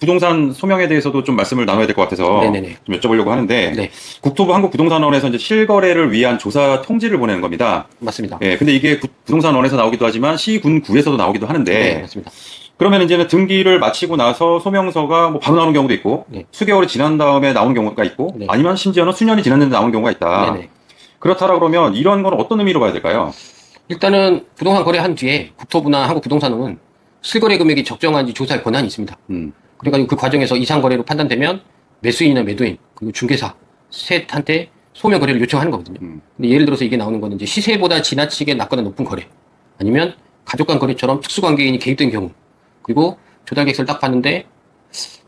부동산 소명에 대해서도 좀 말씀을 나눠야 될 것 같아서 네네네. 좀 여쭤보려고 하는데 네, 국토부 한국부동산원에서 이제 실거래를 위한 조사 통지를 보내는 겁니다. 맞습니다. 예, 근데 이게 부동산원에서 나오기도 하지만 시군구에서도 나오기도 네, 하는데 맞습니다. 그러면 이제는 등기를 마치고 나서 소명서가 뭐 바로 나오는 경우도 있고 네. 수개월이 지난 다음에 나오는 경우가 있고 네. 아니면 심지어는 수년이 지났는데 나오는 경우가 있다. 네네. 그렇다라 그러면 이런 건 어떤 의미로 봐야 될까요? 일단은 부동산 거래한 뒤에 국토부나 한국부동산원은 실거래 금액이 적정한지 조사할 권한이 있습니다. 그래가지고 그 과정에서 이상 거래로 판단되면 매수인이나 매도인 그리고 중개사 셋한테 소명 거래를 요청하는 거거든요. 근데 예를 들어서 이게 나오는 거는 이제 시세보다 지나치게 낮거나 높은 거래, 아니면 가족 간 거래처럼 특수관계인이 개입된 경우, 그리고 조달 계획서를 딱 봤는데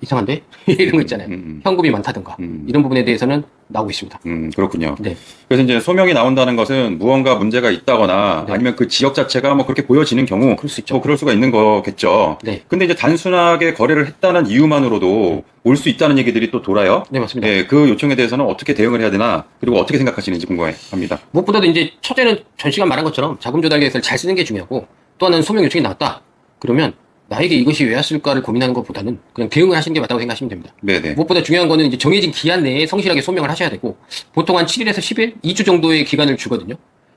이상한데 이런 거 있잖아요. 현금이 많다든가 이런 부분에 대해서는 나오고 있습니다. 그렇군요. 네. 그래서 이제 소명이 나온다는 것은 무언가 문제가 있다거나 네. 아니면 그 지역 자체가 뭐 그렇게 보여지는 경우 그럴 수 있죠. 뭐 그럴 수가 있는 거겠죠. 네. 근데 이제 단순하게 거래를 했다는 이유만으로도 올 수 있다는 얘기들이 또 돌아요. 네, 맞습니다. 예, 그 요청에 대해서는 어떻게 대응을 해야 되나 그리고 어떻게 생각하시는지 궁금합니다. 무엇보다도 이제 첫째는 전 시간 말한 것처럼 자금 조달 계획서를 잘 쓰는 게 중요하고, 또 하나는 소명 요청이 나왔다 그러면 나에게 이것이 왜 왔을까를 고민하는 것보다는 그냥 대응을 하시는 게 맞다고 생각하시면 됩니다. 네네. 무엇보다 중요한 거는 이제 정해진 기한 내에 성실하게 소명을 하셔야 되고, 보통 한 7일에서 10일, 2주 정도의 기간을 주거든요.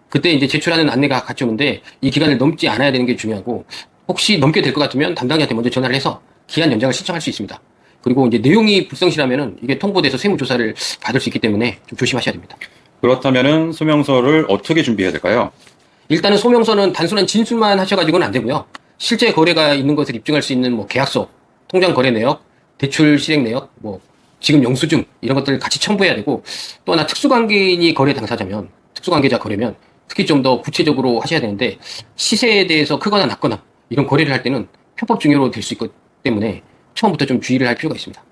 그때 이제 제출하는 안내가 같이 오는데 이 기간을 넘지 않아야 되는 게 중요하고, 혹시 넘게 될 것 같으면 담당자한테 먼저 전화를 해서 기한 연장을 신청할 수 있습니다. 그리고 이제 내용이 불성실하면은 이게 통보돼서 세무조사를 받을 수 있기 때문에 좀 조심하셔야 됩니다. 그렇다면은 소명서를 어떻게 준비해야 될까요? 일단은 소명서는 단순한 진술만 하셔가지고는 안 되고요. 실제 거래가 있는 것을 입증할 수 있는 뭐 계약서, 통장 거래 내역, 대출 실행 내역, 뭐 지금 영수증 이런 것들을 같이 첨부해야 되고, 또 하나 특수관계인이 거래 당사자면, 특수관계자 거래면 특히 좀 더 구체적으로 하셔야 되는데, 시세에 대해서 크거나 낮거나 이런 거래를 할 때는 편법 증여로 될 수 있기 때문에 처음부터 좀 주의를 할 필요가 있습니다.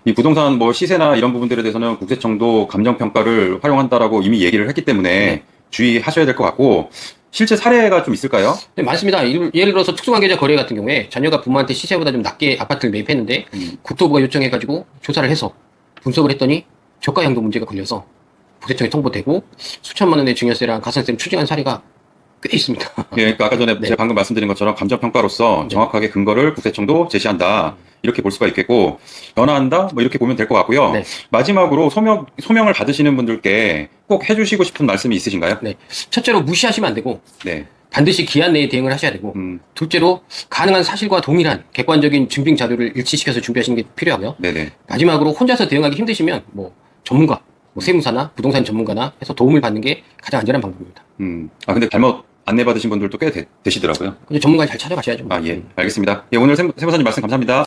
이 부동산 뭐 시세나 이런 부분들에 대해서는 국세청도 감정평가를 활용한다라고 이미 얘기를 했기 때문에 네. 주의하셔야 될 것 같고 실제 사례가 좀 있을까요? 네, 많습니다. 예를 들어서 특수관계자 거래 같은 경우에 자녀가 부모한테 시세보다 좀 낮게 아파트를 매입했는데 국토부가 요청해가지고 조사를 해서 분석을 했더니 저가 양도 문제가 걸려서 국세청에 통보되고 수천만 원의 증여세랑 가산세를 추징한 사례가 꽤 있습니다. 예, 그러니까 아까 전에 네. 제가 방금 말씀드린 것처럼 감정평가로서 네. 정확하게 근거를 국세청도 제시한다. 이렇게 볼 수가 있겠고 변화한다? 뭐 이렇게 보면 될 것 같고요. 네. 마지막으로 소명을 받으시는 분들께 꼭 해주시고 싶은 말씀이 있으신가요? 네. 첫째로 무시하시면 안 되고 네. 반드시 기한 내에 대응을 하셔야 되고, 둘째로 가능한 사실과 동일한 객관적인 증빙 자료를 일치시켜서 준비하시는 게 필요하고요. 네네. 마지막으로 혼자서 대응하기 힘드시면 뭐 전문가, 뭐 세무사나 부동산 전문가나 해서 도움을 받는 게 가장 안전한 방법입니다. 근데 잘못 안내받으신 분들도 꽤 되시더라고요. 근데 전문가를 잘 찾아가셔야죠. 아, 예. 알겠습니다. 예, 오늘 세무사님 말씀 감사합니다.